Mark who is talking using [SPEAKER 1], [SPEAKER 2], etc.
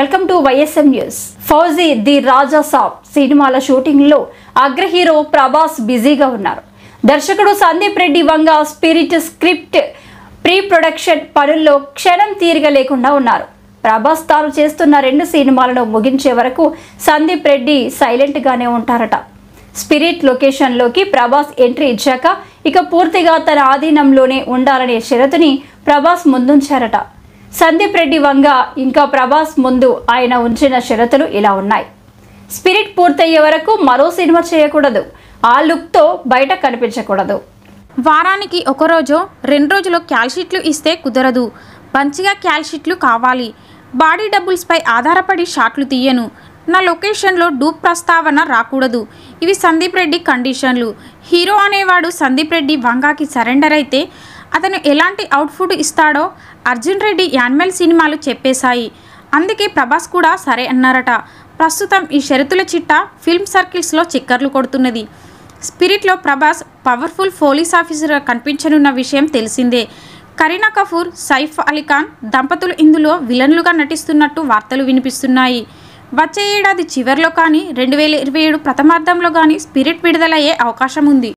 [SPEAKER 1] Welcome to YSM news. Fauji the Raja Saab సినిమాల shooting లో అగ్ర హీరో ప్రభాస్ బిజీగా ఉన్నారు. దర్శకుడు Sandeep Reddy Vanga Spirit script pre production పనుల్లో క్షణం తీరిక లేకుండా ఉన్నారు. ప్రభాస్ తాను చేస్తున్న 2 సినిమాలను ముగించే వరకు సందీప్ రెడ్డి సైలెంట్ గానే ఉంటారట. స్పిరిట్ లొకేషన్ లోకి ప్రభాస్ ఎంట్రీ ఇచ్చాక ఇక పూర్తిగా తన ఆధీనంలోనే ఉండాలనే షరతుని ప్రభాస్ ముందుంచారట. సందీప్ రెడ్డి వంగ ఇంకా ప్రభాస్ ముందు ఆయన ఉంచిన షరతులు ఇలా ఉన్నాయి. స్పిరిట్ పూర్తయ్యే వరకు మరో సినిమా చేయకూడదు, ఆ లుక్తో బయట కనిపించకూడదు.
[SPEAKER 2] వారానికి ఒక రోజు 2 రోజులు క్యాల్షీట్లు ఇస్తే కుదరదు, మంచిగా క్యాల్షీట్లు కావాలి. బాడీ డబుల్స్పై ఆధారపడి షాట్లు తీయను. నా లొకేషన్లో డూప్ ప్రస్తావన రాకూడదు. ఇవి సందీప్ రెడ్డి కండిషన్లు. హీరో అనేవాడు సందీప్ రెడ్డి వంగాకి సరెండర్ అయితే అతను ఎలాంటి అవుట్ఫుట్ ఇస్తాడో అర్జున్ రెడ్డి యానిమల్ సినిమాలు చెప్పేశాయి. అందుకే ప్రభాస్ కూడా సరే అన్నారట. ప్రస్తుతం ఈ షరతుల చిట్టా ఫిల్మ్ సర్కిల్స్లో చిక్కర్లు కొడుతున్నది. స్పిరిట్లో ప్రభాస్ పవర్ఫుల్ పోలీస్ ఆఫీసర్ కనిపించనున్న విషయం తెలిసిందే. కరీనా కపూర్, సైఫ్ అలీ ఖాన్ దంపతులు ఇందులో విలన్లుగా నటిస్తున్నట్టు వార్తలు వినిపిస్తున్నాయి. వచ్చే ఏడాది చివరిలో కానీ 2027 ప్రథమార్థంలో కానీ స్పిరిట్ విడుదలయ్యే అవకాశం ఉంది.